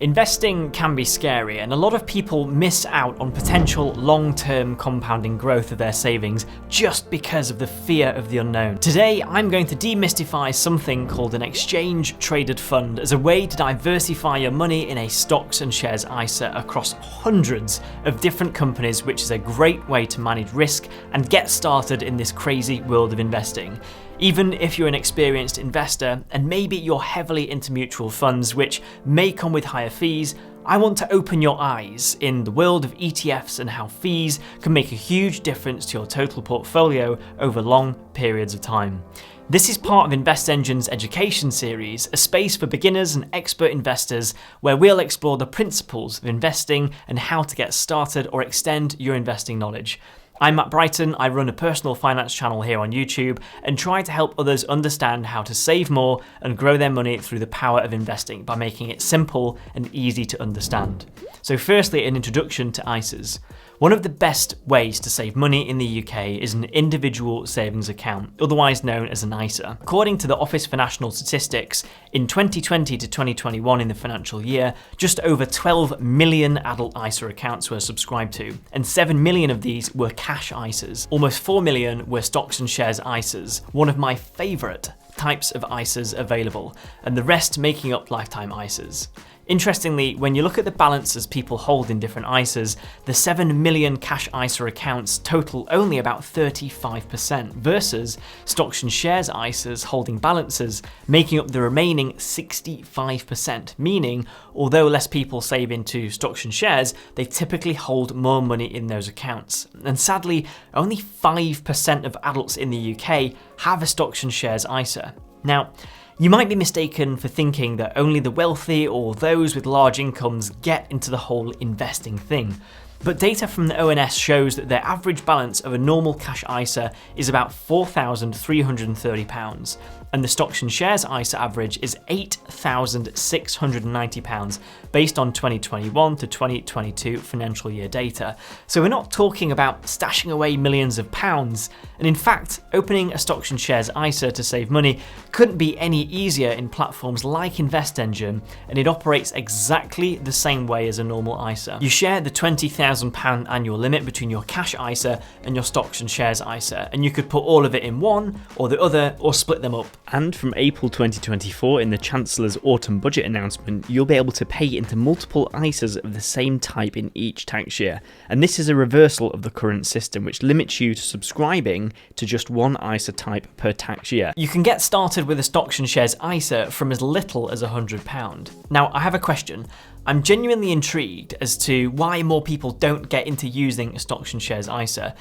Investing can be scary, and a lot of people miss out on potential long-term compounding growth of their savings just because of the fear of the unknown. Today, I'm going to demystify something called an exchange-traded fund as a way to diversify your money in a stocks and shares ISA across hundreds of different companies, which is a great way to manage risk and get started in this crazy world of investing. Even if you're an experienced investor and maybe you're heavily into mutual funds, which may come with higher fees, I want to open your eyes in the world of ETFs and how fees can make a huge difference to your total portfolio over long periods of time. This is part of InvestEngine's education series, a space for beginners and expert investors where we'll explore the principles of investing and how to get started or extend your investing knowledge. I'm Matt Brighton, I run a personal finance channel here on YouTube and try to help others understand how to save more and grow their money through the power of investing by making it simple and easy to understand. So firstly, an introduction to ISAs. One of the best ways to save money in the UK is an individual savings account, otherwise known as an ISA. According to the Office for National Statistics, in 2020 to 2021 in the financial year, just over 12 million adult ISA accounts were subscribed to, and 7 million of these were cash ISAs. Almost 4 million were stocks and shares ISAs, one of my favourite types of ISAs available, and the rest making up lifetime ISAs. Interestingly, when you look at the balances people hold in different ISAs, the 7 million cash ISA accounts total only about 35% versus stocks and shares ISAs holding balances making up the remaining 65%, meaning although less people save into stocks and shares, they typically hold more money in those accounts. And sadly, only 5% of adults in the UK have a stocks and shares ISA. Now, you might be mistaken for thinking that only the wealthy or those with large incomes get into the whole investing thing. But data from the ONS shows that their average balance of a normal cash ISA is about £4,330, and the stocks and shares ISA average is £8,690 based on 2021 to 2022 financial year data. So we're not talking about stashing away millions of pounds, and in fact, opening a stocks and shares ISA to save money couldn't be any easier in platforms like InvestEngine, and it operates exactly the same way as a normal ISA. You share the £20,000 annual limit between your cash ISA and your stocks and shares ISA, and you could put all of it in one or the other or split them up. And from April 2024, in the Chancellor's autumn budget announcement, you'll be able to pay into multiple ISAs of the same type in each tax year. And this is a reversal of the current system, which limits you to subscribing to just one ISA type per tax year. You can get started with a stocks and shares ISA from as little as £100. Now, I have a question. I'm genuinely intrigued as to why more people don't get into using a stocks and shares ISA.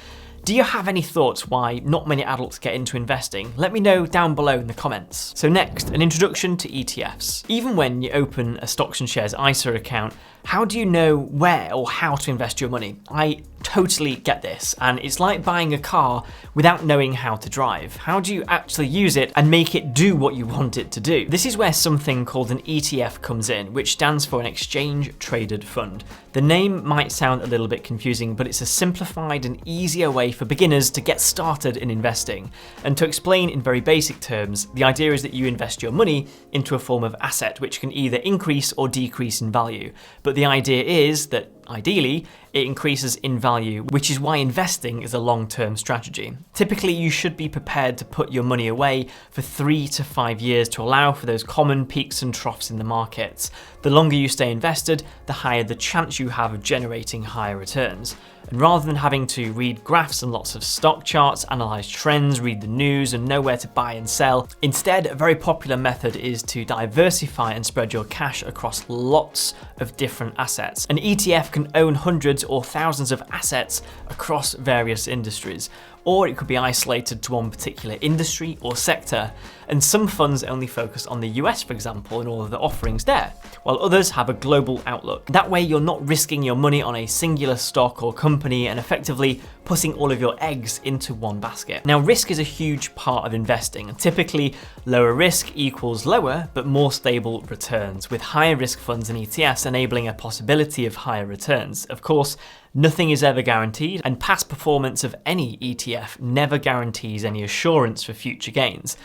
Do you have any thoughts why not many adults get into investing? Let me know down below in the comments. So next, an introduction to ETFs. Even when you open a stocks and shares ISA account, how do you know where or how to invest your money? I totally get this, and it's like buying a car without knowing how to drive. How do you actually use it and make it do what you want it to do? This is where something called an ETF comes in, which stands for an exchange-traded fund. The name might sound a little bit confusing, but it's a simplified and easier way for beginners to get started in investing. And to explain in very basic terms, the idea is that you invest your money into a form of asset which can either increase or decrease in value. But the idea is that ideally, it increases in value, which is why investing is a long-term strategy. Typically, you should be prepared to put your money away for 3 to 5 years to allow for those common peaks and troughs in the markets. The longer you stay invested, the higher the chance you have of generating higher returns. And rather than having to read graphs and lots of stock charts, analyze trends, read the news, and know where to buy and sell, instead, a very popular method is to diversify and spread your cash across lots of different assets. An ETF can own hundreds or thousands of assets across various industries, or it could be isolated to one particular industry or sector. And some funds only focus on the US, for example, and all of the offerings there, while others have a global outlook. That way, you're not risking your money on a singular stock or company and effectively putting all of your eggs into one basket. Now, risk is a huge part of investing, and typically lower risk equals lower but more stable returns, with higher risk funds and ETFs enabling a possibility of higher returns. Of course, Nothing is ever guaranteed, and past performance of any ETF never guarantees any assurance for future gains.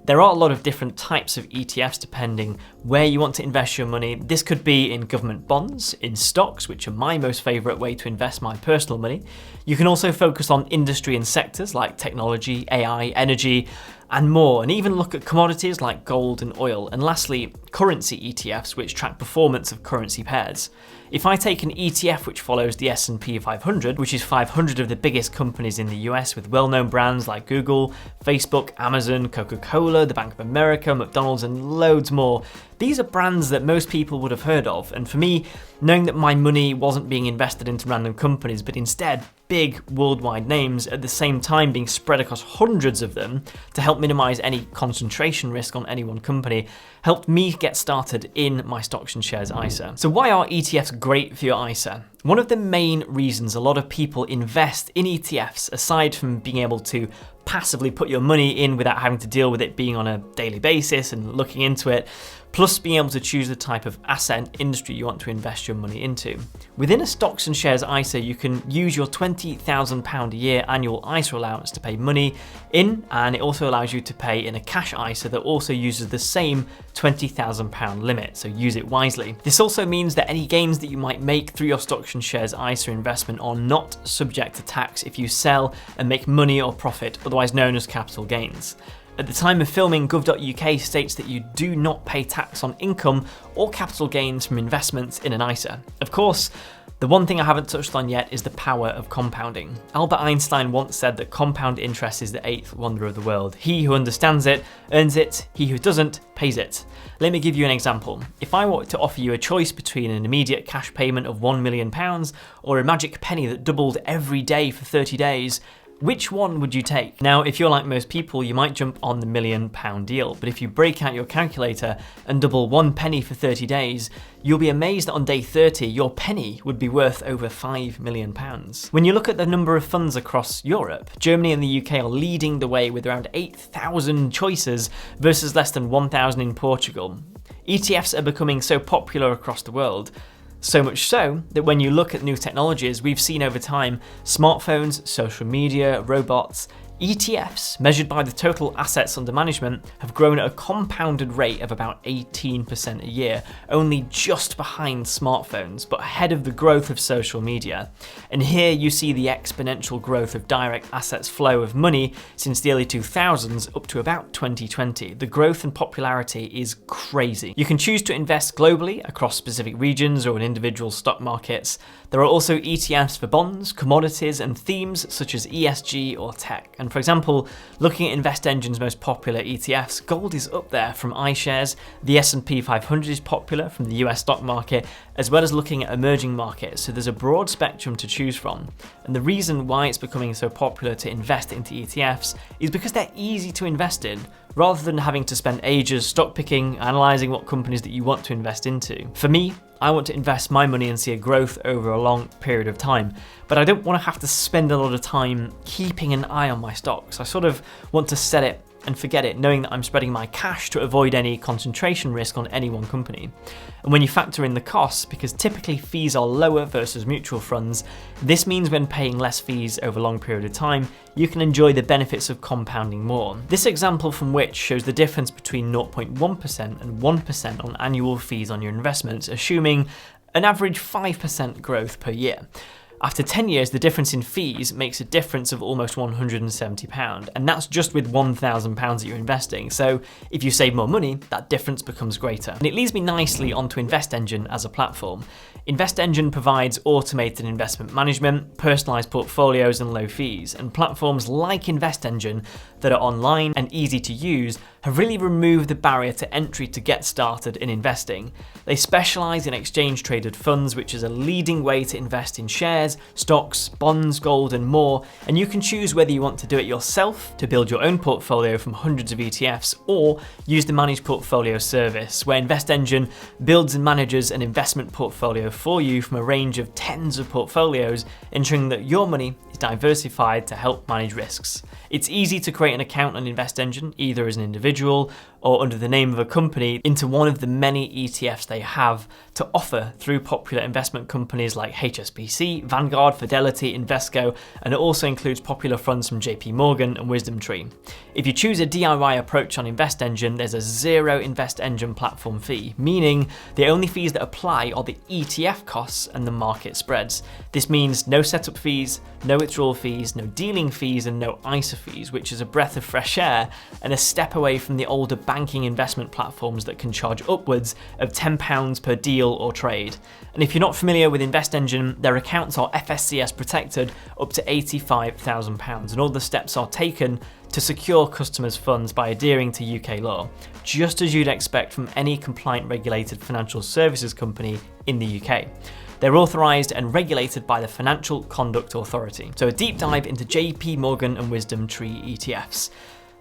There are a lot of different types of ETFs depending where you want to invest your money. This could be in government bonds, in stocks, which are my most favourite way to invest my personal money. You can also focus on industry and sectors like technology, AI, energy, and more, and even look at commodities like gold and oil. And lastly, currency ETFs, which track performance of currency pairs. If I take an ETF which follows the S&P 500, which is 500 of the biggest companies in the US with well-known brands like Google, Facebook, Amazon, Coca-Cola, the Bank of America, McDonald's, and loads more, these are brands that most people would have heard of. And for me, knowing that my money wasn't being invested into random companies, but instead big worldwide names at the same time being spread across hundreds of them to help minimize any concentration risk on any one company, helped me get started in my stocks and shares ISA. So why are ETFs great for your ISA? One of the main reasons a lot of people invest in ETFs, aside from being able to passively put your money in without having to deal with it being on a daily basis and looking into it, plus being able to choose the type of asset and industry you want to invest your money into. Within a stocks and shares ISA, you can use your £20,000 a year annual ISA allowance to pay money in, and it also allows you to pay in a cash ISA that also uses the same £20,000 limit, so use it wisely. This also means that any gains that you might make through your stocks and shares ISA investment are not subject to tax if you sell and make money or profit, otherwise known as capital gains. At the time of filming, gov.uk states that you do not pay tax on income or capital gains from investments in an ISA. Of course, the one thing I haven't touched on yet is the power of compounding. Albert Einstein once said that compound interest is the eighth wonder of the world. He who understands it, earns it. He who doesn't, pays it. Let me give you an example. If I were to offer you a choice between an immediate cash payment of £1 million or a magic penny that doubled every day for 30 days, which one would you take? Now, if you're like most people, you might jump on the £1 million deal, but if you break out your calculator and double 1 penny for 30 days, you'll be amazed that on day 30, your penny would be worth over £5 million. When you look at the number of funds across Europe, Germany and the UK are leading the way with around 8,000 choices versus less than 1,000 in Portugal. ETFs are becoming so popular across the world. So much so that when you look at new technologies, we've seen over time smartphones, social media, robots, ETFs, measured by the total assets under management, have grown at a compounded rate of about 18% a year, only just behind smartphones, but ahead of the growth of social media. And here you see the exponential growth of direct assets flow of money since the early 2000s up to about 2020. The growth and popularity is crazy. You can choose to invest globally across specific regions or in individual stock markets. There are also ETFs for bonds, commodities, and themes such as ESG or tech. And for example, looking at InvestEngine's most popular ETFs, gold is up there from iShares, the S&P 500 is popular from the US stock market, as well as looking at emerging markets, so there's a broad spectrum to choose from. And the reason why it's becoming so popular to invest into ETFs is because they're easy to invest in, rather than having to spend ages stock picking, analysing what companies that you want to invest into. For me, I want to invest my money and see a growth over a long period of time, but I don't want to have to spend a lot of time keeping an eye on my stocks. I sort of want to set it and forget it, knowing that I'm spreading my cash to avoid any concentration risk on any one company. And when you factor in the costs, because typically fees are lower versus mutual funds, this means when paying less fees over a long period of time, you can enjoy the benefits of compounding more. This example from which shows the difference between 0.1% and 1% on annual fees on your investments, assuming an average 5% growth per year. After 10 years, the difference in fees makes a difference of almost £170, and that's just with £1,000 that you're investing. So if you save more money, that difference becomes greater. And it leads me nicely onto InvestEngine as a platform. InvestEngine provides automated investment management, personalized portfolios, and low fees. And platforms like InvestEngine that are online and easy to use have really removed the barrier to entry to get started in investing. They specialize in exchange traded funds, which is a leading way to invest in shares, stocks, bonds, gold, and more. And you can choose whether you want to do it yourself to build your own portfolio from hundreds of ETFs, or use the managed portfolio service, where InvestEngine builds and manages an investment portfolio for you from a range of tens of portfolios, ensuring that your money is diversified to help manage risks. It's easy to create an account on InvestEngine, either as an individual or under the name of a company into one of the many ETFs they have to offer through popular investment companies like HSBC, Vanguard, Fidelity, Invesco, and it also includes popular funds from JP Morgan and WisdomTree. If you choose a DIY approach on InvestEngine, there's a zero InvestEngine platform fee, meaning the only fees that apply are the ETF costs and the market spreads. This means no setup fees, no withdrawal fees, no dealing fees, and no ISA fees, which is a breath of fresh air and a step away from the older banking investment platforms that can charge upwards of £10 per deal or trade. And if you're not familiar with InvestEngine, their accounts are FSCS protected up to £85,000, and all the steps are taken to secure customers' funds by adhering to UK law, just as you'd expect from any compliant regulated financial services company in the UK. They're authorised and regulated by the Financial Conduct Authority. So a deep dive into JP Morgan and WisdomTree ETFs.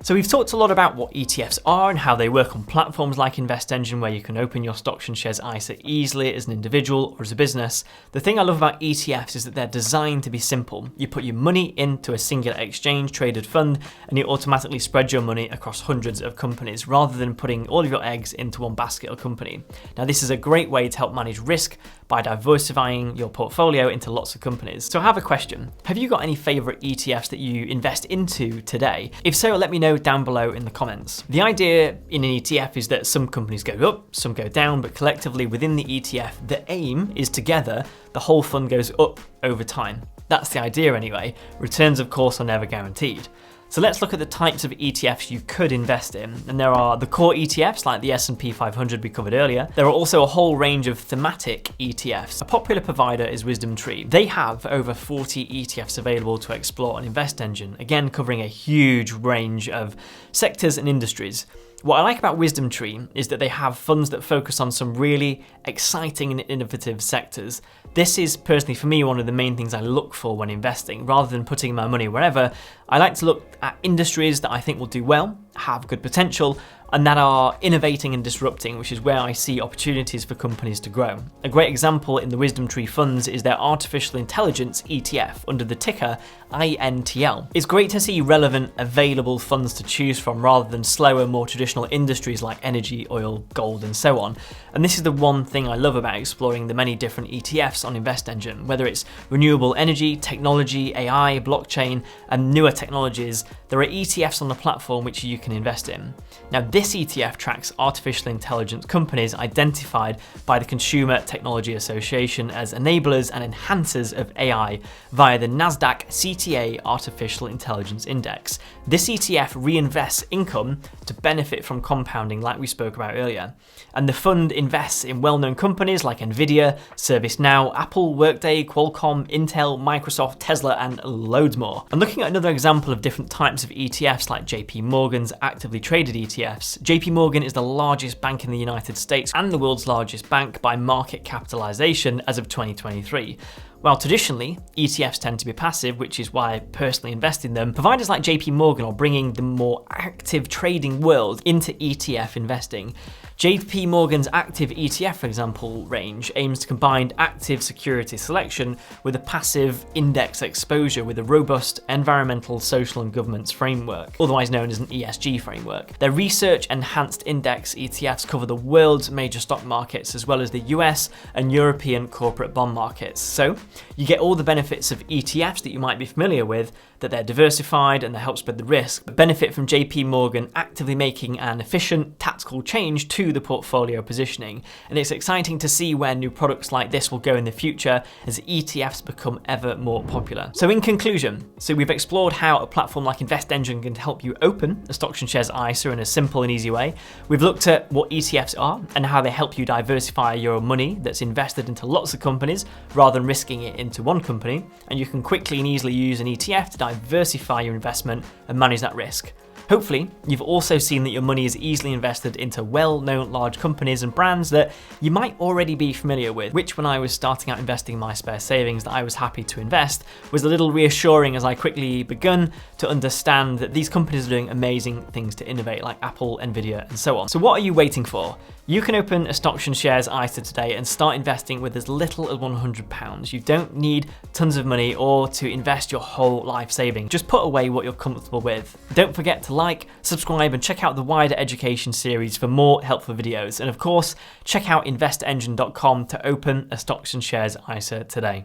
So we've talked a lot about what ETFs are and how they work on platforms like InvestEngine, where you can open your stocks and shares ISA easily as an individual or as a business. The thing I love about ETFs is that they're designed to be simple. You put your money into a singular exchange traded fund and you automatically spread your money across hundreds of companies rather than putting all of your eggs into one basket or company. Now this is a great way to help manage risk by diversifying your portfolio into lots of companies. So I have a question. Have you got any favourite ETFs that you invest into today? If so, let me know down below in the comments. The idea in an ETF is that some companies go up, some go down, but collectively within the ETF, the aim is together the whole fund goes up over time. That's the idea anyway. Returns, of course, are never guaranteed. So let's look at the types of ETFs you could invest in. And there are the core ETFs like the S&P 500 we covered earlier. There are also a whole range of thematic ETFs. A popular provider is WisdomTree. They have over 40 ETFs available to explore on InvestEngine, again covering a huge range of sectors and industries. What I like about WisdomTree is that they have funds that focus on some really exciting and innovative sectors. This is personally for me one of the main things I look for when investing. Rather than putting my money wherever, I like to look at industries that I think will do well, have good potential, and that are innovating and disrupting, which is where I see opportunities for companies to grow. A great example in the WisdomTree funds is their artificial intelligence ETF under the ticker INTL. It's great to see relevant, available funds to choose from rather than slower, more traditional industries like energy, oil, gold, and so on. And this is the one thing I love about exploring the many different ETFs on InvestEngine, whether it's renewable energy, technology, AI, blockchain, and newer technologies. There are ETFs on the platform which you can invest in. Now, this ETF tracks artificial intelligence companies identified by the Consumer Technology Association as enablers and enhancers of AI via the Nasdaq CTA Artificial Intelligence Index. This ETF reinvests income to benefit from compounding like we spoke about earlier. And the fund invests in well-known companies like Nvidia, ServiceNow, Apple, Workday, Qualcomm, Intel, Microsoft, Tesla, and loads more. And looking at another example of different types of ETFs like JP Morgan's actively traded ETFs, JP Morgan is the largest bank in the United States and the world's largest bank by market capitalization as of 2023. While traditionally, ETFs tend to be passive, which is why I personally invest in them, providers like JP Morgan are bringing the more active trading world into ETF investing. JP Morgan's active ETF, for example, range aims to combine active security selection with a passive index exposure with a robust environmental, social, and governance framework, otherwise known as an ESG framework. Their research-enhanced index ETFs cover the world's major stock markets as well as the US and European corporate bond markets. So you get all the benefits of ETFs that you might be familiar with, that they're diversified and they help spread the risk, but benefit from JP Morgan actively making an efficient tactical change to the portfolio positioning. And it's exciting to see where new products like this will go in the future as ETFs become ever more popular. So in conclusion, we've explored how a platform like InvestEngine can help you open a stocks and shares ISA in a simple and easy way. We've looked at what ETFs are and how they help you diversify your money that's invested into lots of companies rather than risking it into one company. And you can quickly and easily use an ETF to diversify your investment and manage that risk. Hopefully, you've also seen that your money is easily invested into well-known large companies and brands that you might already be familiar with, which when I was starting out investing my spare savings that I was happy to invest was a little reassuring as I quickly begun to understand that these companies are doing amazing things to innovate like Apple, Nvidia, and so on. So what are you waiting for? You can open a stocks and shares ISA today and start investing with as little as £100. You don't need tons of money or to invest your whole life savings. Just put away what you're comfortable with. Don't forget to like, subscribe, and check out the wider education series for more helpful videos. And of course, check out InvestEngine.com to open a stocks and shares ISA today.